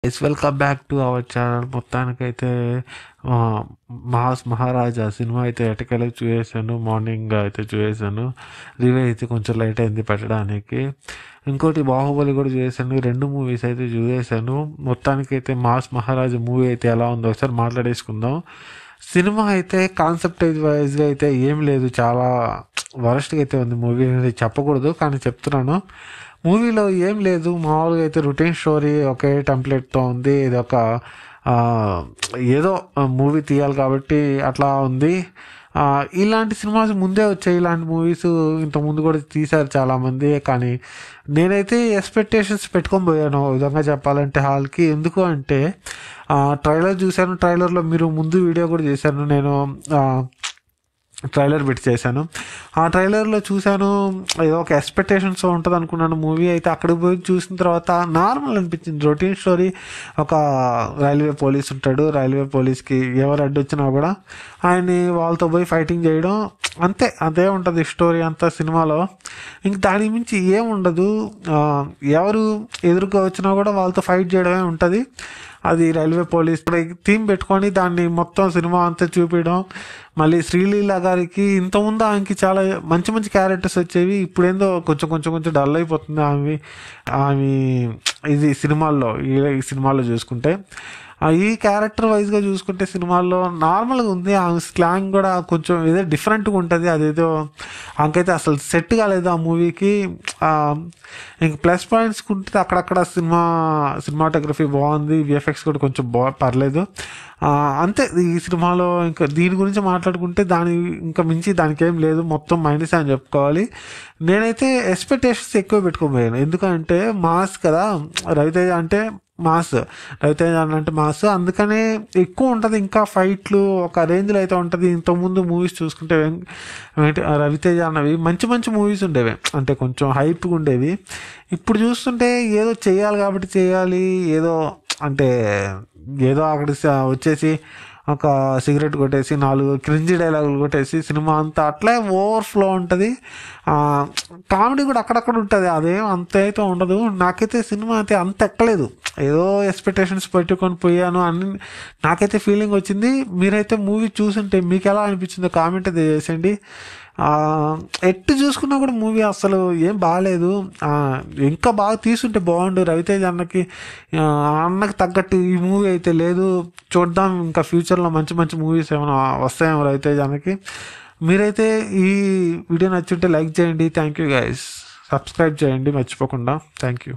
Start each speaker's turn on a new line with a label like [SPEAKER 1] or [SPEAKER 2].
[SPEAKER 1] Welcome back to our channel. మొత్తానికైతే ఆ, మహారాజా cinema అయితే ఎటకెళ్ళి చూసేసాను. మార్నింగ్ అయితే చూసేసాను. రివ్యూ అయితే కొంచెం లేట్ అయింది పెట్టడానికి. ఇంకోటి బాహుబలి కూడా చూసేసాను. 2 మూవీస్ అయితే చూసేసాను. మొత్తానికైతే మహారాజా మూవీ అయితే ఎలా ఉందో ఒకసారి మాట్లాడేసుకుందాం. సినిమా అయితే కాన్సెప్ట్ వైజ్గా అయితే ఏం లేదు, చాలా వరస్ట్గా అయితే ఉంది మూవీ అనేది. చెప్పకూడదు కానీ చెప్తున్నాను. మూవీలో ఏం లేదు, మామూలుగా అయితే రొటీన్ స్టోరీ ఒకే టెంప్లెట్తో ఉంది. ఇది ఒక ఆ, ఏదో మూవీ తీయాలి కాబట్టి అట్లా ఉంది. ఇలాంటి సినిమాస్ ముందే వచ్చాయి, ఇలాంటి మూవీస్ ఇంతకుముందు కూడా తీశారు చాలామంది. కానీ నేనైతే ఎక్స్పెక్టేషన్స్ పెట్టుకొని పోయాను ఒక విధంగా చెప్పాలంటే హాల్కి. ఎందుకు అంటే ట్రైలర్ చూశాను. ట్రైలర్లో మీరు ముందు వీడియో కూడా చేశాను నేను, ట్రైలర్ పెట్టి చేశాను. ఆ ట్రైలర్లో చూశాను, ఏదో ఒక ఎక్స్పెక్టేషన్స్ ఉంటుంది అనుకున్నాను. మూవీ అయితే అక్కడికి పోయి చూసిన తర్వాత నార్మల్ అనిపించింది. Routine story. ఒక రైల్వే పోలీస్ ఉంటాడు, రైల్వే పోలీస్కి ఎవరు అడ్డు వచ్చినా కూడా ఆయన్ని వాళ్ళతో పోయి ఫైటింగ్ చేయడం, అంతే. అదే ఉంటుంది స్టోరీ అంతా సినిమాలో. ఇంక దాని మించి ఏముండదు. ఎవరు ఎదురుగా వచ్చినా కూడా వాళ్ళతో ఫైట్ చేయడమే ఉంటుంది. అది రైల్వే పోలీస్ థీమ్ పెట్టుకొని దాన్ని మొత్తం సినిమా అంతా చూపించడం. మళ్ళీ శ్రీలీల గారికి ఇంతకుముందు ఆమెకి చాలా మంచి మంచి క్యారెక్టర్స్ వచ్చేవి. ఇప్పుడేందో కొంచెం డల్ అయిపోతుంది ఆమె ఇది సినిమాల్లో. ఈ సినిమాల్లో చూసుకుంటే ఈ క్యారెక్టర్ వైజ్గా చూసుకుంటే సినిమాల్లో నార్మల్గా ఉంది. ఆమె స్లాంగ్ కూడా కొంచెం ఏదో డిఫరెంట్గా ఉంటుంది. అదేదో ఆమెకైతే అసలు సెట్ కాలేదు ఆ మూవీకి. ఇంక ప్లస్ పాయింట్స్ ఉంటే అక్కడక్కడ సినిమాటోగ్రఫీ బాగుంది, విఎఫ్ఎక్స్ కూడా కొంచెం పర్లేదు, అంతే. ఈ సినిమాలో ఇంకా దీని గురించి మాట్లాడుకుంటే ఇంకా మించి దానికి ఏం లేదు, మొత్తం మైనస్ అని చెప్పుకోవాలి. నేనైతే ఎక్స్పెక్టేషన్స్ ఎక్కువ పెట్టుకోబోయాను. ఎందుకంటే మాస్ కదా, రవితేజ అంటే మాస్, రవితేజ అంటే మాస్, అందుకనే ఎక్కువ ఉంటుంది. ఇంకా ఫైట్లు ఒక రేంజ్లో అయితే ఉంటుంది. ఇంతకుముందు మూవీస్ చూసుకుంటే రవితేజ అన్నవి మంచి మంచి మూవీస్ ఉండేవి, అంటే కొంచెం హైప్గా ఉండేవి. ఇప్పుడు చూస్తుంటే ఏదో చేయాలి కాబట్టి చేయాలి, ఏదో అంటే ఏదో అక్కడ వచ్చేసి ఒక సిగరెట్ కొట్టేసి 4 క్రింజి డైలాగులు కొట్టేసి సినిమా అంతా అట్లే ఓవర్ఫ్లో ఉంటుంది. కామెడీ కూడా అక్కడక్కడ ఉంటుంది, అదేం అంత అయితే ఉండదు. నాకైతే సినిమా అయితే అంత ఎక్కలేదు, ఏదో ఎక్స్పెక్టేషన్స్ పెట్టుకొని పోయాను అని నాకైతే ఫీలింగ్ వచ్చింది. మీరైతే మూవీ చూసుంటే మీకు ఎలా అనిపించిందో కామెంట్ అయితే చేసేయండి. ఎట్టు చూసుకున్నా కూడా మూవీ అసలు ఏం బాగాలేదు. ఇంకా బాగా తీసుంటే బాగుండు. రవితేజ అన్నకి తగ్గట్టు ఈ మూవీ అయితే లేదు. చూద్దాం ఇంకా ఫ్యూచర్లో మంచి మంచి మూవీస్ ఏమైనా వస్తాయేమో రవితేజ అన్నకి. మీరైతే ఈ వీడియో నచ్చుంటే లైక్ చేయండి. Thank you guys. సబ్స్క్రైబ్ చేయండి మర్చిపోకుండా. Thank you.